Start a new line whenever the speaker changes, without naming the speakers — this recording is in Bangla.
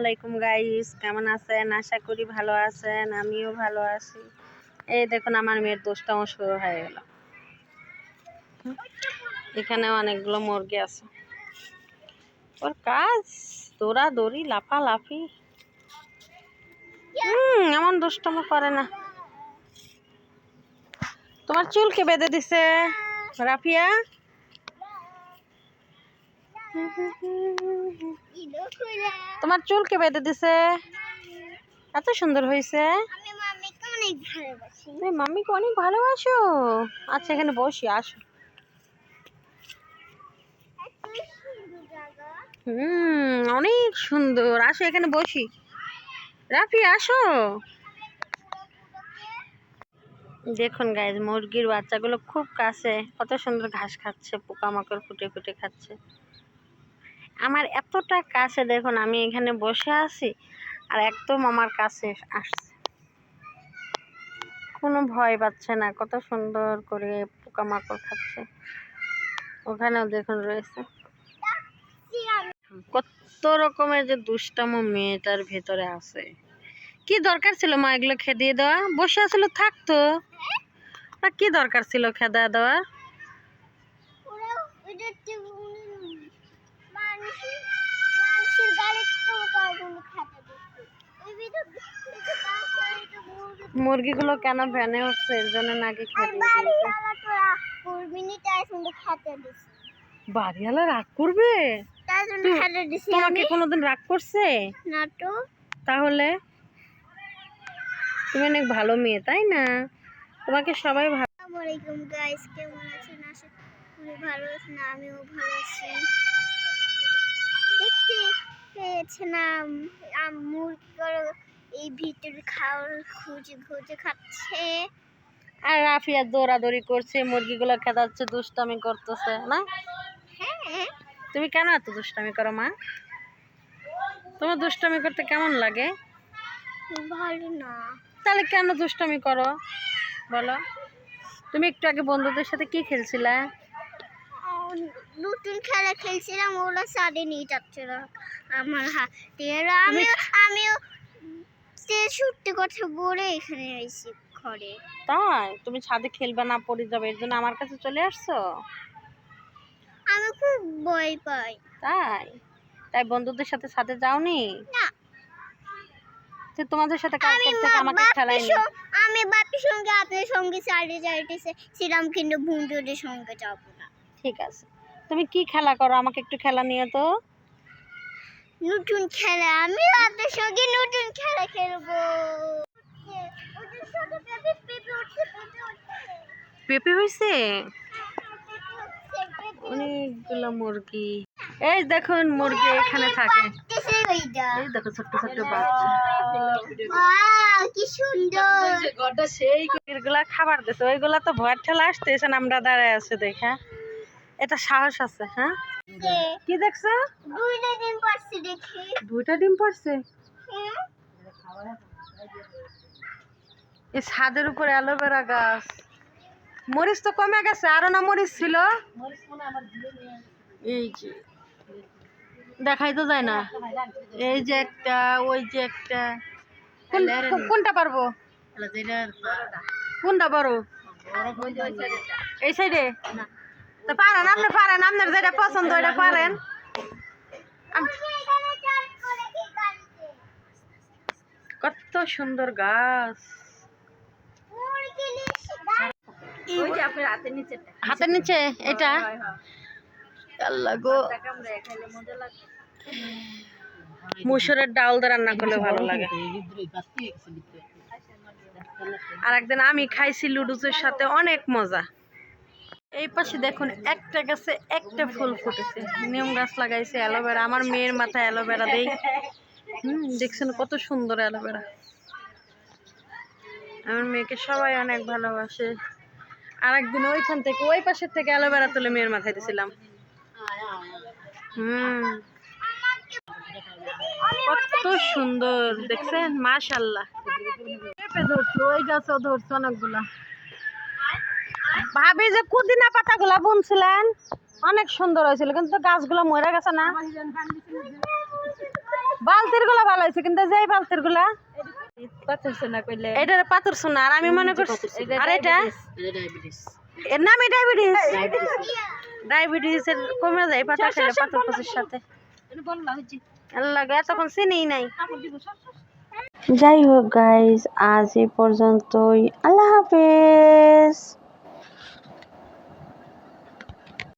আলাইকুম গাইস, কেমন আছেন? আশা করি ভালো আছেন। আমিও ভালো আছি। এই দেখুন আমার মেয়ের দুষ্টামি শুরু হয়ে গেল। এখানে অনেকগুলো মুরগি আছে। ওর কাজ দৌড়াদৌড়ি, লাফালাফি। এমন দুষ্টামি করে না। তোমার চুলকে বেঁধে দিছে রাফিয়া। তোমার চুলকে বেঁধে দিছে, এত সুন্দর হয়েছে। তুমি মাম্মিকে অনেক ভালোবাসো। আচ্ছা এখানে বসি, আসো। অনেক সুন্দর, আসো এখানে বসি। রাফি আসো। দেখুন গাইজ, মুরগির বাচ্চাগুলো খুব কাছে, কত সুন্দর ঘাস খাচ্ছে, পোকামাকড় ফুটে ফুটে খাচ্ছে। আমার এতটা কাছে, দেখুন আমি এখানে বসে আছি আর একদম আমার কাছে আসছে, কোনো ভয় পাচ্ছে না, কত সুন্দর করে পোকামাকড় খাচ্ছে। ওখানেও দেখুন রয়েছে কত রকমের যে দুষ্টামো মেয়েটার ভেতরে আছে। কি দরকার ছিল মা এগুলো খেদিয়ে দেওয়া? বসে আসলে থাকতো না, কি দরকার ছিল খেদা দেওয়ার? মুরগিগুলো কেন ভ্যানে উঠছে, এর জন্য নাকি বাড়িওয়ালা রাগ করবে? তোমাকে কোনোদিন রাগ করছে না তো? তাহলে তুমি অনেক ভালো মেয়ে, তাই না? তোমাকে সবাই ভালো। আসসালামু আলাইকুম গাইস, কেমন আছেন? আশা করি ভালো আছেন। আমিও ভালো আছি। দেখতে পেয়েছেন মুরগিগুলো এই ভিতরে খাওয়ার খুঁজে খুঁজে খাচ্ছে, আর রাফিয়া দৌড়াদৌড়ি করছে, মুরগিগুলো খেদাচ্ছে, দুষ্টামি করতেছে না? হ্যাঁ। তুমি কেন এত দুষ্টামি করো মা? তোমার দুষ্টামি করতে কেমন লাগে? ভালো না। তাহলে কেন দুষ্টামি করো বলো? তুমি একটু আগে বন্ধুদের সাথে কি খেলছিলে? নতুন খেলা খেলছিলাম, ওরা সাড়ে নিয়ে যাচ্ছিল আমার হাতে। আমিও সত্যি কথা বলে এখানে এসেছি ঘরে। তাই? তুমি ছাদে খেলবে না, পড়ে যাবে, এর জন্য আমার কাছে চলে আসছো? আমি খুব ভয় পাই। তাই বন্ধুদের সাথে ছাদে যাওনি? না। তো তোমাদের সাথে কাজ করতে আমাকে খেলায়নি। আমি বাপির সঙ্গে আপনার সঙ্গে ছাদে যাইতেছিলাম, কিন্তু বন্ধুদের সঙ্গে যাব না। ঠিক আছে, তুমি কি খেলা করো? আমাকে একটু খেলা নিয়ে তো। নতুন খেলা, আমি আপনার সঙ্গে নতুন খেলা খেলবো। পেঁপে হয়েছে অনেকগুলো মুরগি। এই দেখুন মুরগি এখানে থাকে, এই দেখো ছোট্ট ছোট্ট বাচ্চা, কি সুন্দর। এগুলা খাবার দিচ্ছে, ওইগুলা তো ভয়ের ঠেলা আসতেছে, আমরা দাঁড়ায় আছে দেখা। এটা সাহস আছে। হ্যাঁ, কি দেখছো? দুইটা ডিম পারছে। এই ছাদের উপরে অ্যালোভেরা গাছ। মরিচ তো কমে গেছে, আরো না মরিচ ছিল। এই যে দেখাই তো যায় না, এই যে একটা, ওই যে একটা। কোনটা পারবো? কোনটা বড়? এই সাইডে তো পারেন, আপনি পারেন, আপনার যেটা পছন্দ ওইটা পারেন। কত সুন্দর গাছ। হাতের নিচে এটা মুসুরের ডাল দিয়ে রান্না করলে ভালো লাগে। আর একদিন আমি খাইছি লুডুসের সাথে, অনেক মজা। এই পাশে দেখুন একটা গাছে একটা ফুল ফুটেছে, নিম গাছ লাগাইছে, অ্যালোভেরা। আমার মেয়ের মাথায় অ্যালোভেরা দেই। দেখছেন কত সুন্দর অ্যালোভেরা। আমার মেয়েকে সবাই অনেক ভালোবাসে। আর একদিন ওইখান থেকে, ওই পাশের থেকে অ্যালোভেরা তুলে মেয়ের মাথায় দিয়েছিলাম। কত সুন্দর দেখছেন, মাশাআল্লাহ। পেঁপে ধরছে, ওই গাছও ধরছে অনেকগুলা। ভাবি যে পুদিনা পাতাগুলা বুনছিলেন অনেক সুন্দর হয়েছিল, কিন্তু গাছগুলো মরে গেছে না?
বালতির গুলা ভালো হয়েছে কিন্তু যেই বালতির গুলা এটা পাথর সোনা আর আমি মনে করছি আর এটা এর নামই ডায়াবেটিস ডায়াবেটিসের কমে যায় পাতা খেলে পাথর কুচির সাথে আল্লাহ এতক্ষণ চিনি নাই। যাই হোক গাইস আজ এই পর্যন্তই, আল্লাহ হাফেজ।